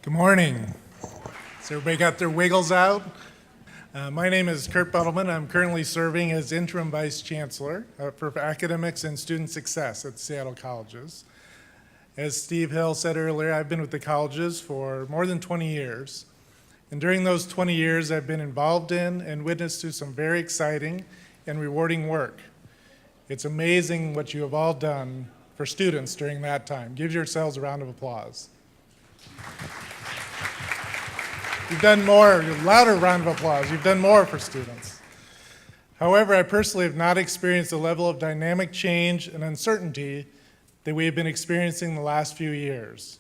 Good morning. Has everybody got their wiggles out? My name is Kurt Buttleman. I'm currently serving as Interim Vice Chancellor for Academics and Student Success at Seattle Colleges. As Steve Hill said earlier, I've been with the colleges for more than 20 years. And during those 20 years, I've been involved in and witnessed to some very exciting and rewarding work. It's amazing what you have all done for students during that time. Give yourselves a round of applause. You've done more, a louder round of applause. You've done more for students. However, I personally have not experienced the level of dynamic change and uncertainty that we have been experiencing the last few years.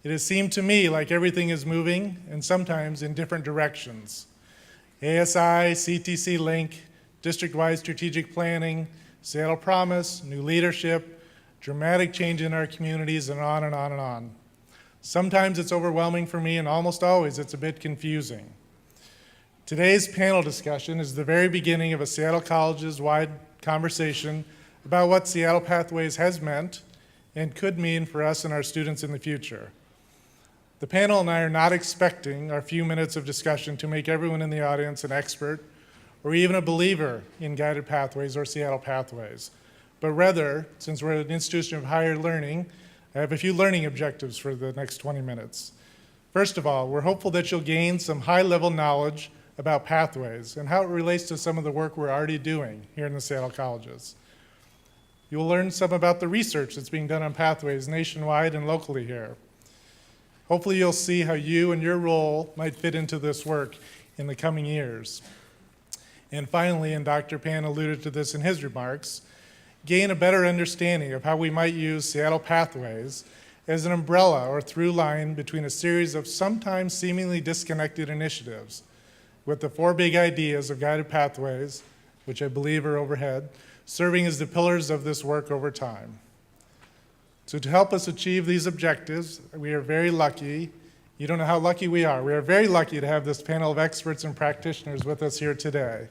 It has seemed to me like everything is moving, and sometimes in different directions. ASI, CTC Link, district-wide strategic planning, Seattle Promise, new leadership, dramatic change in our communities, and on and on and on. Sometimes it's overwhelming for me, and almost always it's a bit confusing. Today's panel discussion is the very beginning of a Seattle Colleges-wide conversation about what Seattle Pathways has meant and could mean for us and our students in the future. The panel and I are not expecting our few minutes of discussion to make everyone in the audience an expert or even a believer in guided pathways or Seattle Pathways, but rather, since we're an institution of higher learning, I have a few learning objectives for the next 20 minutes. First of all, we're hopeful that you'll gain some high-level knowledge about pathways and how it relates to some of the work we're already doing here in the Seattle Colleges. You will learn some about the research that's being done on pathways nationwide and locally here. Hopefully you'll see how you and your role might fit into this work in the coming years. And finally, and Dr. Pan alluded to this in his remarks, gain a better understanding of how we might use Seattle Pathways as an umbrella or through line between a series of sometimes seemingly disconnected initiatives, with the four big ideas of guided pathways, which I believe are overhead, serving as the pillars of this work over time. So to help us achieve these objectives, we are very lucky. You don't know how lucky we are. We are very lucky to have this panel of experts and practitioners with us here today.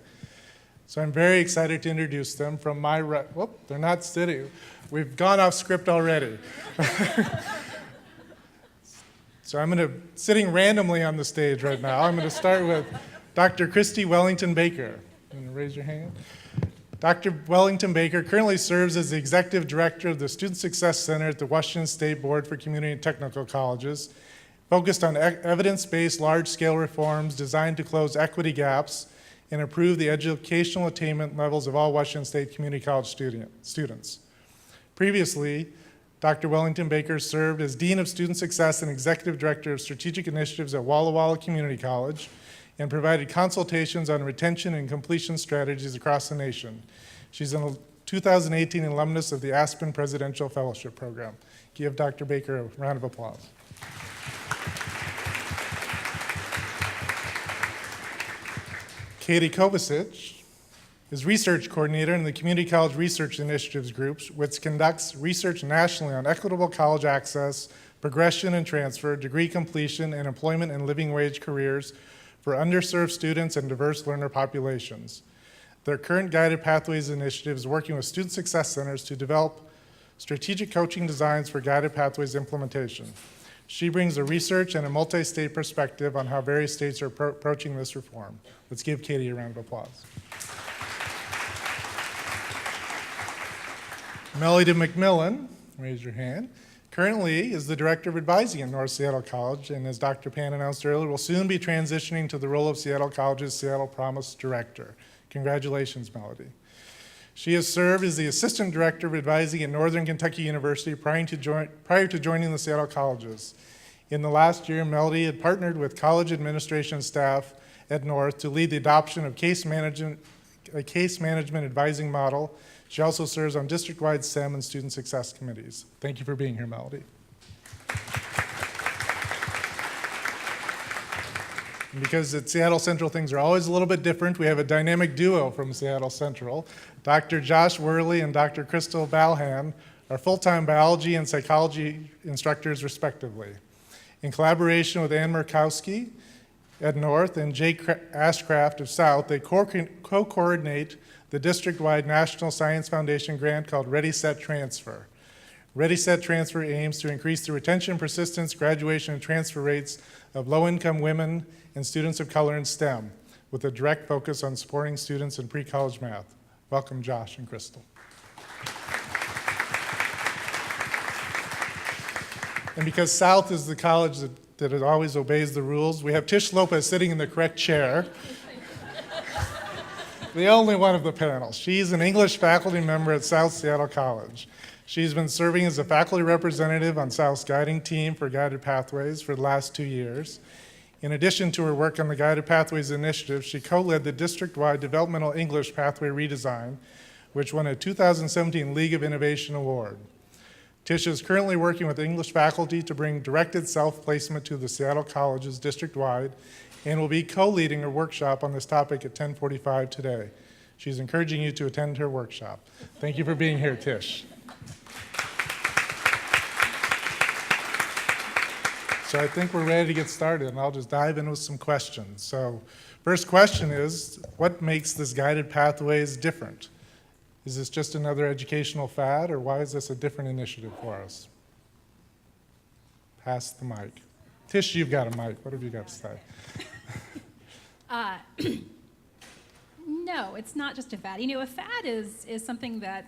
So I'm very excited to introduce them. From my right, whoop, they're not sitting. We've gone off script already. So sitting randomly on the stage right now, I'm going to start with Dr. Christy Wellington Baker. You want to raise your hand? Dr. Wellington Baker currently serves as the Executive Director of the Student Success Center at the Washington State Board for Community and Technical Colleges, focused on evidence-based large-scale reforms designed to close equity gaps and improve the educational attainment levels of all Washington State Community College students. Previously, Dr. Wellington Baker served as Dean of Student Success and Executive Director of Strategic Initiatives at Walla Walla Community College and provided consultations on retention and completion strategies across the nation. She's a 2018 alumnus of the Aspen Presidential Fellowship Program. Give Dr. Baker a round of applause. Katie Kovacic is Research Coordinator in the Community College Research Initiatives Group, which conducts research nationally on equitable college access, progression and transfer, degree completion, and employment and living wage careers for underserved students and diverse learner populations. Their current Guided Pathways initiative is working with student success centers to develop strategic coaching designs for Guided Pathways implementation. She brings a research and a multi-state perspective on how various states are approaching this reform. Let's give Katie a round of applause. Melody McMillan, raise your hand, currently is the Director of Advising at North Seattle College, and as Dr. Pan announced earlier, will soon be transitioning to the role of Seattle College's Seattle Promise Director. Congratulations, Melody. She has served as the Assistant Director of Advising at Northern Kentucky University prior to joining the Seattle Colleges. In the last year, Melody had partnered with college administration staff at North to lead the adoption of a case management advising model. She also serves on district-wide STEM and student success committees. Thank you for being here, Melody. And because at Seattle Central things are always a little bit different, we have a dynamic duo from Seattle Central. Dr. Josh Worley and Dr. Crystal Balhan are full-time biology and psychology instructors, respectively. In collaboration with Ann Murkowski at North and Jake Ashcraft of South, they co-coordinate the district-wide National Science Foundation grant called Ready, Set, Transfer. Ready, Set, Transfer aims to increase the retention, persistence, graduation, and transfer rates of low-income women and students of color in STEM, with a direct focus on supporting students in pre-college math. Welcome, Josh and Crystal. And because South is the college that it always obeys the rules, we have Tish Lopez sitting in the correct chair, the only one of the panel. She's an English faculty member at South Seattle College. She's been serving as a faculty representative on South's guiding team for Guided Pathways for the last 2 years. In addition to her work on the Guided Pathways initiative, she co-led the district-wide Developmental English Pathway Redesign, which won a 2017 League of Innovation Award. Tish is currently working with English faculty to bring directed self-placement to the Seattle colleges district-wide and will be co-leading a workshop on this topic at 10:45 today. She's encouraging you to attend her workshop. Thank you for being here, Tish. So I think we're ready to get started, and I'll just dive in with some questions. So first question is, what makes this Guided Pathways different? Is this just another educational fad, or why is this a different initiative for us? Pass the mic. Tish, you've got a mic. What have you got to say? No, it's not just a fad. A fad is something that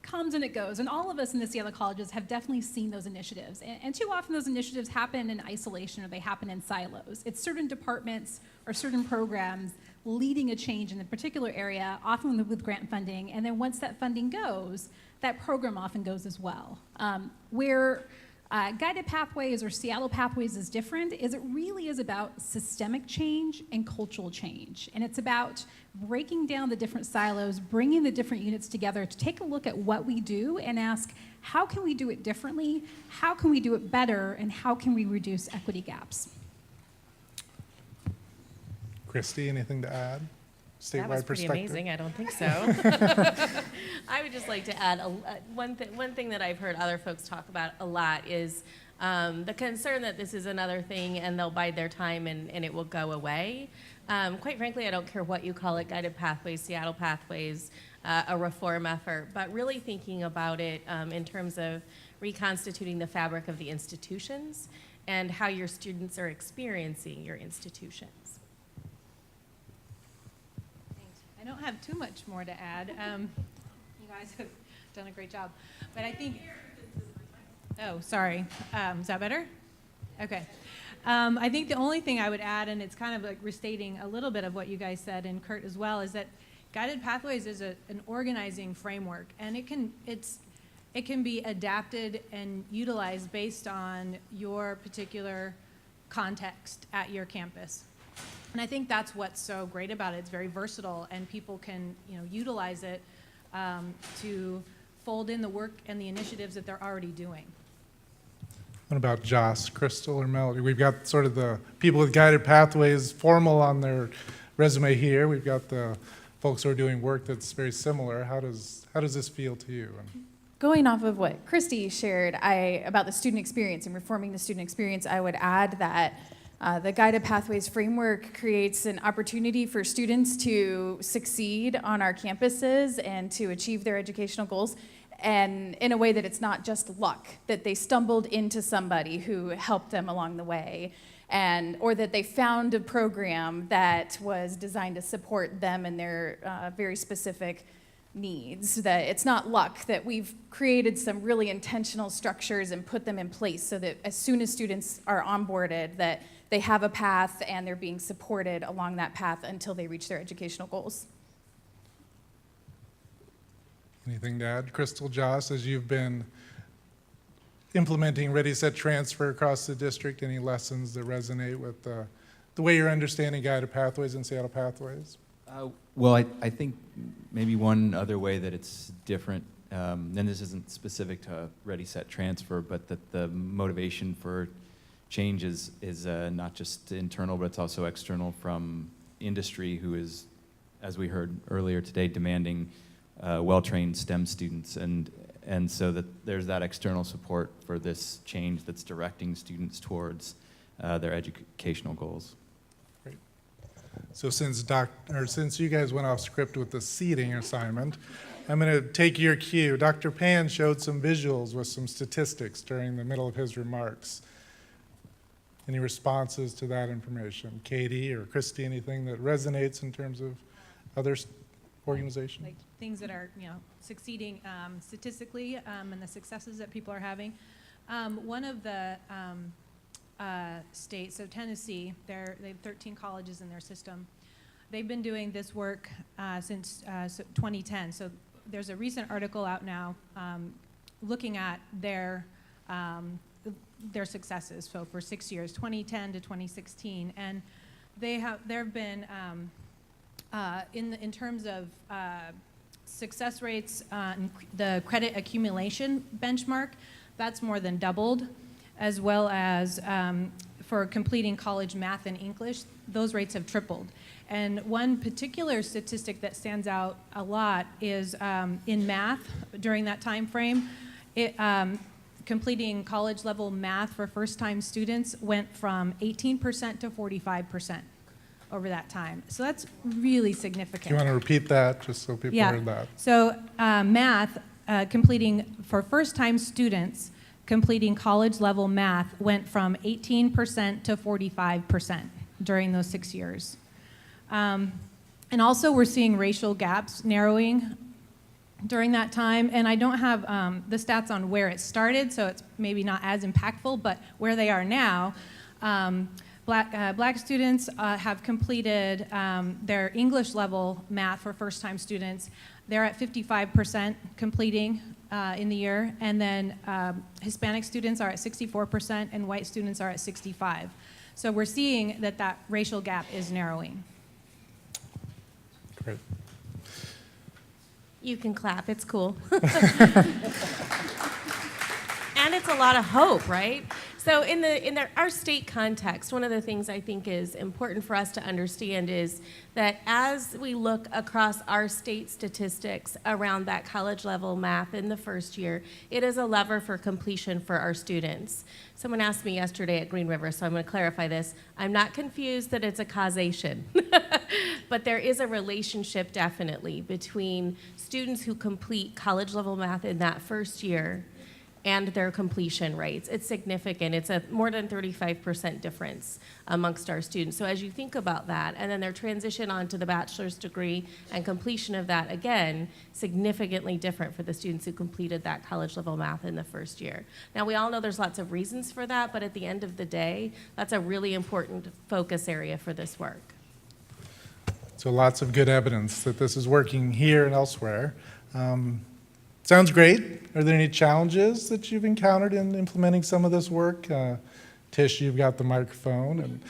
comes and it goes, and all of us in the Seattle colleges have definitely seen those initiatives. And too often those initiatives happen in isolation or they happen in silos. It's certain departments or certain programs leading a change in a particular area, often with grant funding, and then once that funding goes, that program often goes as well. Where Guided Pathways or Seattle Pathways is different is it really is about systemic change and cultural change. And it's about breaking down the different silos, bringing the different units together to take a look at what we do and ask, how can we do it differently? How can we do it better? And how can we reduce equity gaps? Christy, anything to add? Statewide That was pretty perspective? amazing. I don't think so. I would just like to add one thing that I've heard other folks talk about a lot is the concern that this is another thing and they'll bide their time and it will go away. Quite frankly, I don't care what you call it, Guided Pathways, Seattle Pathways, a reform effort, but really thinking about it in terms of reconstituting the fabric of the institutions and how your students are experiencing your institutions. I don't have too much more to add. You guys have done a great job. But I think, oh, sorry. Is that better? Okay. I think the only thing I would add, and it's kind of like restating a little bit of what you guys said, and Kurt as well, is that Guided Pathways is an organizing framework, and it can be adapted and utilized based on your particular context at your campus. And I think that's what's so great about it. It's very versatile, and people can, utilize it to fold in the work and the initiatives that they're already doing. What about Joss, Crystal, or Melody? We've got sort of the people with Guided Pathways formal on their resume here. We've got the folks who are doing work that's very similar. How does this feel to you? Going off of what Christy shared about the student experience and reforming the student experience, I would add that the Guided Pathways framework creates an opportunity for students to succeed on our campuses and to achieve their educational goals, and in a way that it's not just luck, that they stumbled into somebody who helped them along the way, or that they found a program that was designed to support them and their very specific needs. That it's not luck, that we've created some really intentional structures and put them in place so that as soon as students are onboarded, that they have a path and they're being supported along that path until they reach their educational goals. Anything to add? Crystal, Joss, as you've been implementing Ready, Set, Transfer across the district, any lessons that resonate with the way you're understanding Guided Pathways and Seattle Pathways? Well, I think maybe one other way that it's different, and this isn't specific to Ready, Set, Transfer, but that the motivation for change is not just internal, but it's also external from industry, who is, as we heard earlier today, demanding well-trained STEM students, and so that there's that external support for this change that's directing students towards their educational goals. Great. So since you guys went off script with the seating assignment, I'm going to take your cue. Dr. Pan showed some visuals with some statistics during the middle of his remarks. Any responses to that information? Katie or Christy, anything that resonates in terms of other organizations? Like things that are, succeeding statistically and the successes that people are having. One of the states, so Tennessee, they have 13 colleges in their system. They've been doing this work since 2010. So there's a recent article out now looking at their successes. So for 6 years, 2010 to 2016, and there have been in terms of success rates, the credit accumulation benchmark, that's more than doubled, as well as for completing college math and English, those rates have tripled. And one particular statistic that stands out a lot is in math during that time frame, completing college level math for first-time students went from 18% to 45% over that time. So that's really significant. Do you want to repeat that just so people heard that? So math, completing for first-time students, completing college level math went from 18% to 45% during those 6 years. And also we're seeing racial gaps narrowing during that time. And I don't have the stats on where it started, so it's maybe not as impactful, but where they are now, Black students have completed their English level math for first-time students. They're at 55% completing in the year, and then Hispanic students are at 64%, and white students are at 65%. So we're seeing that racial gap is narrowing. Great. You can clap, it's cool. And it's a lot of hope, right? So in our state context, one of the things I think is important for us to understand is that as we look across our state statistics around that college level math in the first year, it is a lever for completion for our students. Someone asked me yesterday at Green River, so I'm going to clarify this. I'm not confused that it's a causation, but there is a relationship definitely between students who complete college level math in that first year and their completion rates. It's significant. It's a more than 35% difference amongst our students. So as you think about that, and then their transition on to the bachelor's degree and completion of that, again, significantly different for the students who completed that college level math in the first year. Now, we all know there's lots of reasons for that, but at the end of the day, that's a really important focus area for this work. So lots of good evidence that this is working here and elsewhere. Sounds great. Are there any challenges that you've encountered in implementing some of this work? Tish, you've got the microphone. And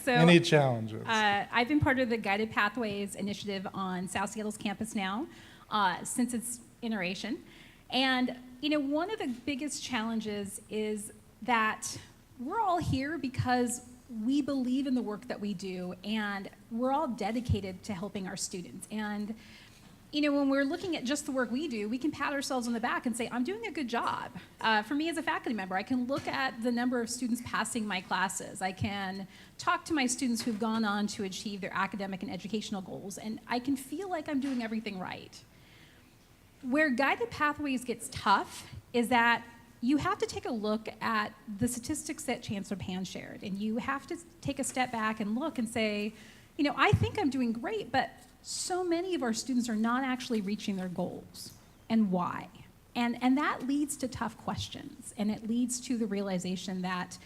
any challenges? I've been part of the Guided Pathways initiative on South Seattle's campus now since its iteration. And one of the biggest challenges is that we're all here because we believe in the work that we do, and we're all dedicated to helping our students. And when we're looking at just the work we do, we can pat ourselves on the back and say, I'm doing a good job. For me as a faculty member, I can look at the number of students passing my classes. I can talk to my students who've gone on to achieve their academic and educational goals, and I can feel like I'm doing everything right. Where Guided Pathways gets tough is that you have to take a look at the statistics that Chancellor Pan shared, and you have to take a step back and look and say, I think I'm doing great, but so many of our students are not actually reaching their goals, and why? And that leads to tough questions, and it leads to the realization that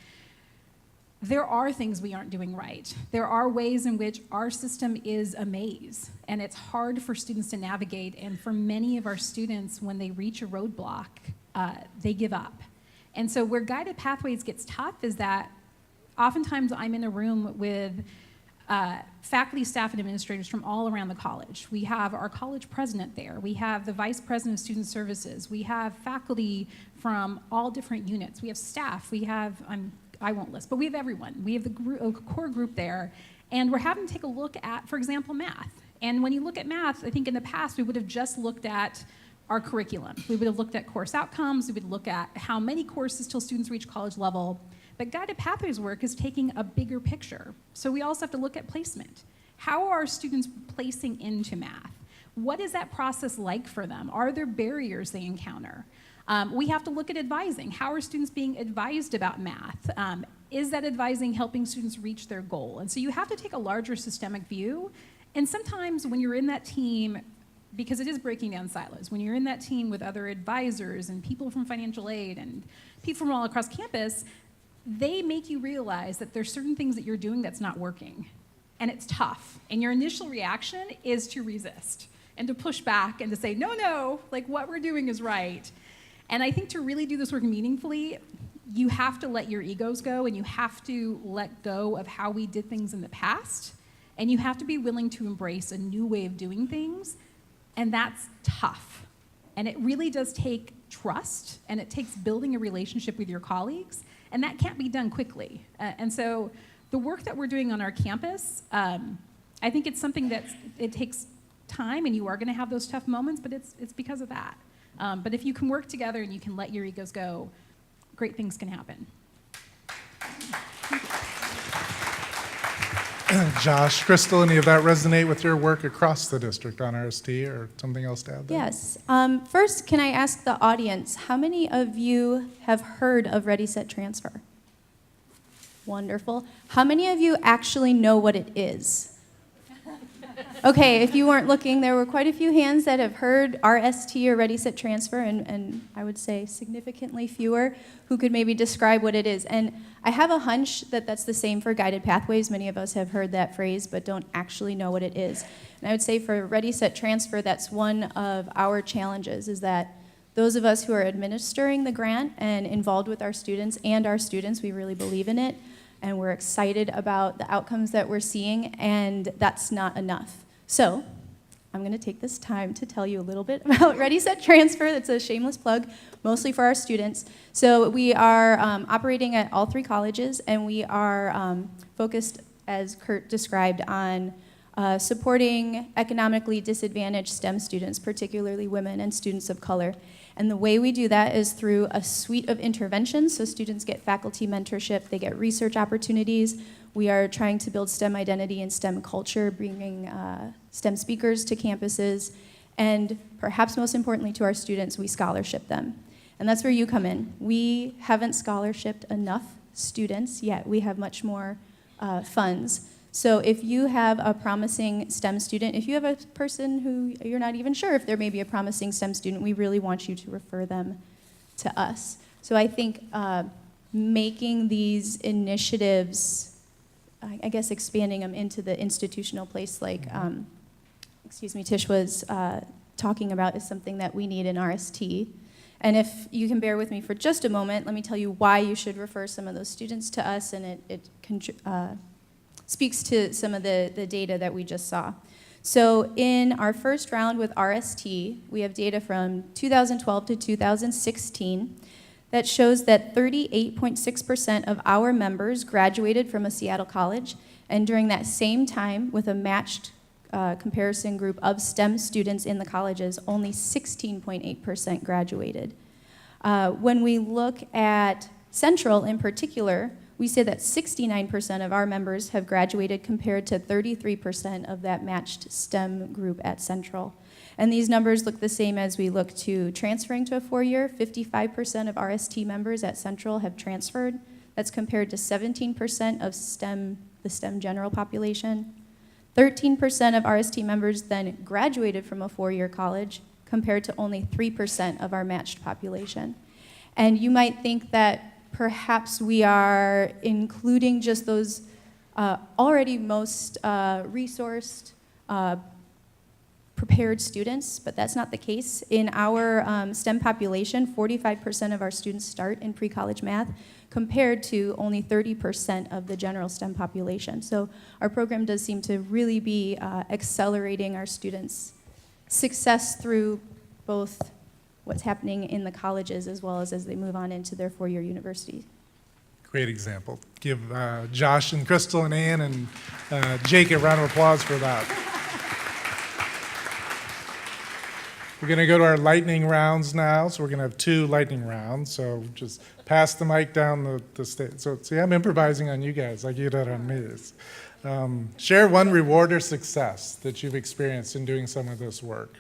there are things we aren't doing right. There are ways in which our system is a maze, and it's hard for students to navigate, and for many of our students, when they reach a roadblock, they give up. And so where Guided Pathways gets tough is that oftentimes I'm in a room with faculty, staff, and administrators from all around the college. We have our college president there. We have the vice president of student services. We have faculty from all different units. We have staff. We have, I won't list, but we have everyone. We have a core group there. And we're having to take a look at, for example, math. And when you look at math, I think in the past we would have just looked at our curriculum. We would have looked at course outcomes. We would look at how many courses till students reach college level. But Guided Pathways work is taking a bigger picture. So we also have to look at placement. How are students placing into math? What is that process like for them? Are there barriers they encounter? We have to look at advising. How are students being advised about math? Is that advising helping students reach their goal? And so you have to take a larger systemic view. And sometimes when you're in that team, because it is breaking down silos, when you're in that team with other advisors and people from financial aid and people from all across campus, they make you realize that there's certain things that you're doing that's not working. And it's tough. And your initial reaction is to resist and to push back and to say, no, like what we're doing is right. And I think to really do this work meaningfully, you have to let your egos go and you have to let go of how we did things in the past. And you have to be willing to embrace a new way of doing things. And that's tough. And it really does take trust, and it takes building a relationship with your colleagues, and that can't be done quickly. And so the work that we're doing on our campus, I think it's something that it takes time, and you are going to have those tough moments, but it's because of that. But if you can work together and you can let your egos go, great things can happen. Josh, Crystal, any of that resonate with your work across the district on RST or something else to add there? Yes. First, can I ask the audience, how many of you have heard of Ready, Set, Transfer? Wonderful. How many of you actually know what it is? Okay, if you weren't looking, there were quite a few hands that have heard RST or Ready, Set, Transfer, and I would say significantly fewer who could maybe describe what it is. And I have a hunch that that's the same for guided pathways. Many of us have heard that phrase but don't actually know what it is. And I would say for Ready, Set, Transfer, that's one of our challenges, is that those of us who are administering the grant and involved with our students, we really believe in it, and we're excited about the outcomes that we're seeing, and that's not enough. So I'm going to take this time to tell you a little bit about Ready, Set, Transfer. That's a shameless plug, mostly for our students. So we are operating at all 3 colleges, and we are focused, as Kurt described, on supporting economically disadvantaged STEM students, particularly women and students of color. And the way we do that is through a suite of interventions. So students get faculty mentorship, they get research opportunities. We are trying to build STEM identity and STEM culture, bringing STEM speakers to campuses, and perhaps most importantly to our students, we scholarship them. And that's where you come in. We haven't scholarshiped enough students yet. We have much more funds. So if you have a promising STEM student, if you have a person who you're not even sure if there may be a promising STEM student, we really want you to refer them to us. So I think making these initiatives, I guess expanding them into the institutional place like, Tish was talking about, is something that we need in RST. And if you can bear with me for just a moment, let me tell you why you should refer some of those students to us, and it speaks to some of the data that we just saw. So in our first round with RST, we have data from 2012 to 2016 that shows that 38.6% of our members graduated from a Seattle college, and during that same time, with a matched comparison group of STEM students in the colleges, only 16.8% graduated. When we look at Central in particular, we say that 69% of our members have graduated compared to 33% of that matched STEM group at Central. And these numbers look the same as we look to transferring to a 4-year. 55% of RST members at Central have transferred. That's compared to 17% of the STEM general population. 13% of RST members then graduated from a 4-year college compared to only 3% of our matched population. And you might think that perhaps we are including just those already most resourced, prepared students, but that's not the case. In our STEM population, 45% of our students start in pre-college math, compared to only 30% of the general STEM population. So our program does seem to really be accelerating our students' success through both what's happening in the colleges as well as they move on into their 4-year university. Great example. Give Josh and Crystal and Ann and Jake a round of applause for that. We're going to go to our lightning rounds now. So we're going to have 2 lightning rounds. So just pass the mic down the stage. So see, I'm improvising on you guys like you did on me. Share one reward or success that you've experienced in doing some of this work.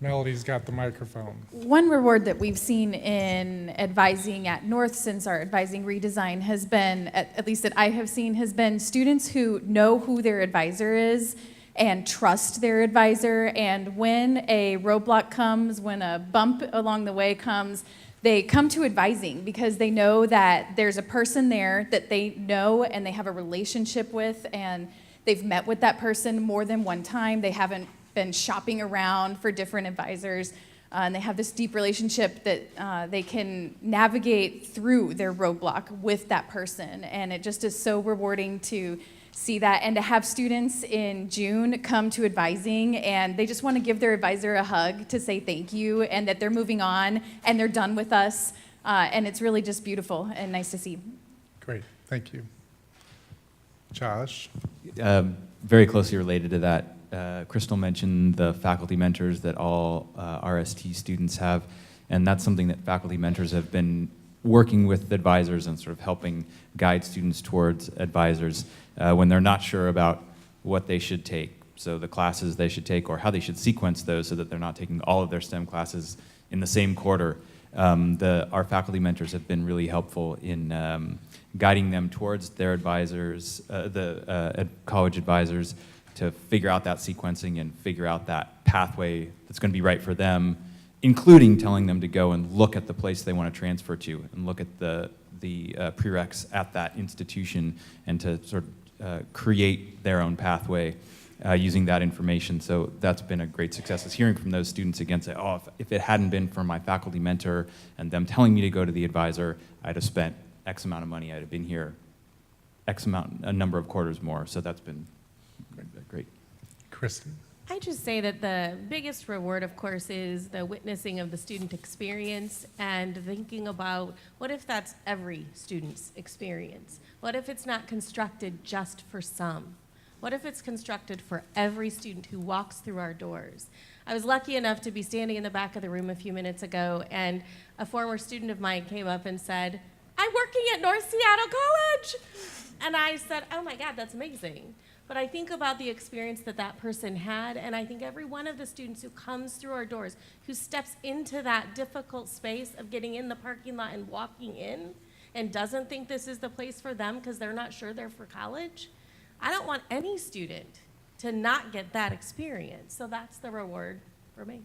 Melody's got the microphone. One reward that we've seen in advising at North since our advising redesign has been, at least that I have seen, has been students who know who their advisor is and trust their advisor. And when a roadblock comes, when a bump along the way comes, they come to advising because they know that there's a person there that they know and they have a relationship with, and they've met with that person more than one time. They haven't been shopping around for different advisors, and they have this deep relationship that they can navigate through their roadblock with that person. And it just is so rewarding to see that, and to have students in June come to advising and they just want to give their advisor a hug to say thank you and that they're moving on and they're done with us. And it's really just beautiful and nice to see. Great, thank you. Josh? Very closely related to that, Crystal mentioned the faculty mentors that all RST students have, and that's something that faculty mentors have been working with advisors and sort of helping guide students towards advisors when they're not sure about what they should take, so the classes they should take or how they should sequence those so that they're not taking all of their STEM classes in the same quarter. Our faculty mentors have been really helpful in guiding them towards their advisors, college advisors, to figure out that sequencing and figure out that pathway that's going to be right for them, including telling them to go and look at the place they want to transfer to and look at the prereqs at that institution and to sort of create their own pathway using that information. So that's been a great success, is hearing from those students again say, oh, if it hadn't been for my faculty mentor and them telling me to go to the advisor, I'd have spent X amount of money, I'd have been here a number of quarters more. So that's been great. Kristen? I just say that the biggest reward, of course, is the witnessing of the student experience and thinking about what if that's every student's experience? What if it's not constructed just for some? What if it's constructed for every student who walks through our doors? I was lucky enough to be standing in the back of the room a few minutes ago, and a former student of mine came up and said, I'm working at North Seattle College. And I said, oh my God, that's amazing. But I think about the experience that that person had, and I think every one of the students who comes through our doors, who steps into that difficult space of getting in the parking lot and walking in, and doesn't think this is the place for them because they're not sure they're for college, I don't want any student to not get that experience. So that's the reward for me.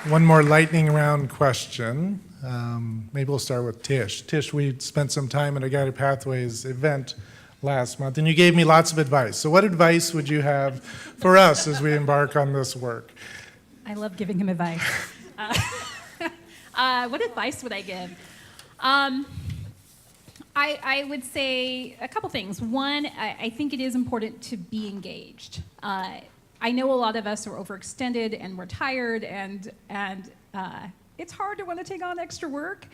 One more lightning round question. Maybe we'll start with Tish. Tish, we spent some time at a Guided Pathways event last month, and you gave me lots of advice. So what advice would you have for us as we embark on this work? I love giving him advice. What advice would I give? I would say a couple things. One, I think it is important to be engaged. I know a lot of us are overextended and we're tired and it's hard to want to take on extra work,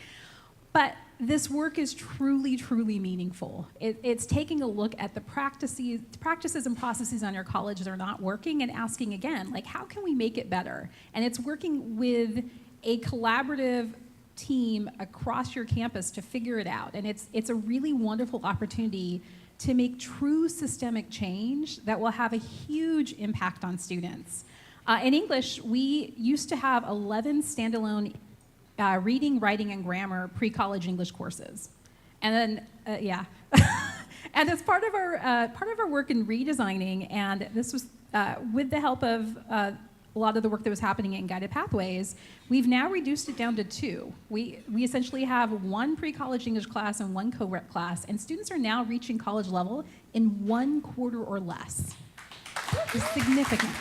but this work is truly, truly meaningful. It's taking a look at the practices and processes on your college that are not working and asking again, like, how can we make it better? And it's working with a collaborative team across your campus to figure it out. And it's a really wonderful opportunity to make true systemic change that will have a huge impact on students. In English, we used to have 11 standalone reading, writing, and grammar pre-college English courses. And then, yeah. And as part of our work in redesigning, and this was with the help of a lot of the work that was happening in Guided Pathways, we've now reduced it down to 2. We essentially have 1 pre-college English class and 1 co-rep class, and students are now reaching college level in 1 quarter or less. It's significant.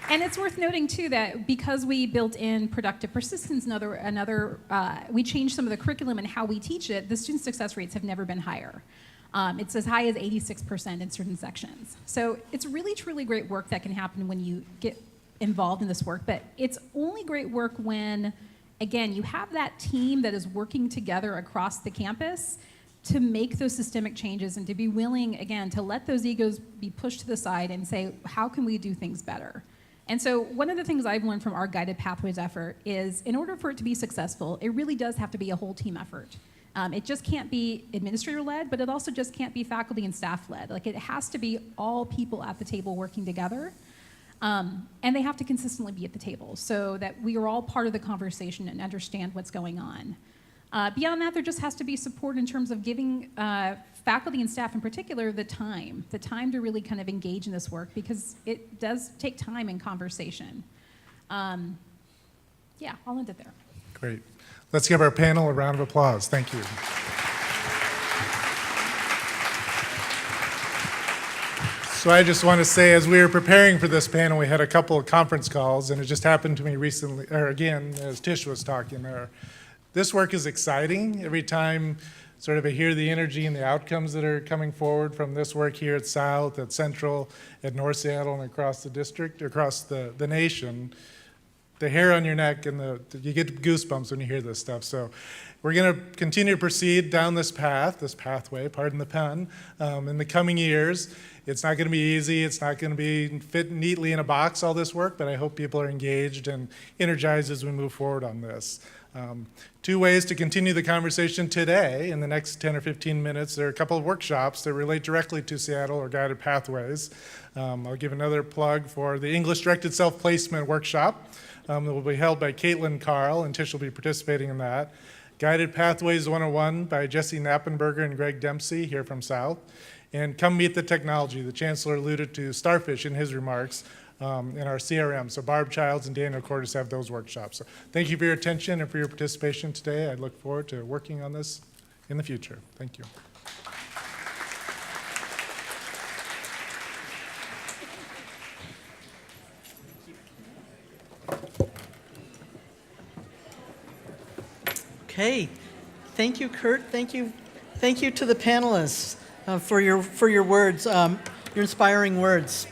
And it's worth noting too that because we built in productive persistence and we changed some of the curriculum and how we teach it, the student success rates have never been higher. It's as high as 86% in certain sections. So it's really, truly great work that can happen when you get involved in this work, but it's only great work when again, you have that team that is working together across the campus to make those systemic changes and to be willing, again, to let those egos be pushed to the side and say, how can we do things better? And so one of the things I've learned from our Guided Pathways effort is in order for it to be successful, it really does have to be a whole team effort. It just can't be administrator-led, but it also just can't be faculty and staff-led. Like, it has to be all people at the table working together. And they have to consistently be at the table so that we are all part of the conversation and understand what's going on. Beyond that, there just has to be support in terms of giving faculty and staff in particular the time to really kind of engage in this work, because it does take time and conversation. Yeah, I'll end it there. Great. Let's give our panel a round of applause. Thank you. So I just want to say, as we were preparing for this panel, we had a couple of conference calls, and it just happened to me recently, or again, as Tish was talking there. This work is exciting. Every time sort of I hear the energy and the outcomes that are coming forward from this work here at South, at Central, at North Seattle, and across the district, across the nation, the hair on your neck and you get goosebumps when you hear this stuff. So we're going to continue to proceed down this path, this pathway, pardon the pun, in the coming years. It's not going to be easy. It's not going to be fit neatly in a box, all this work, but I hope people are engaged and energized as we move forward on this. 2 ways to continue the conversation today. In the next 10 or 15 minutes, there are a couple of workshops that relate directly to Seattle or Guided Pathways. I'll give another plug for the English-directed self-placement workshop that will be held by Caitlin Carl, and Tish will be participating in that. Guided Pathways 101 by Jesse Knappenberger and Greg Dempsey here from South. And Come Meet the Technology. The Chancellor alluded to Starfish in his remarks in our CRM. So Barb Childs and Daniel Cordes have those workshops. So thank you for your attention and for your participation today. I look forward to working on this in the future. Thank you. Okay, thank you, Kurt. Thank you to the panelists for your words, your inspiring words.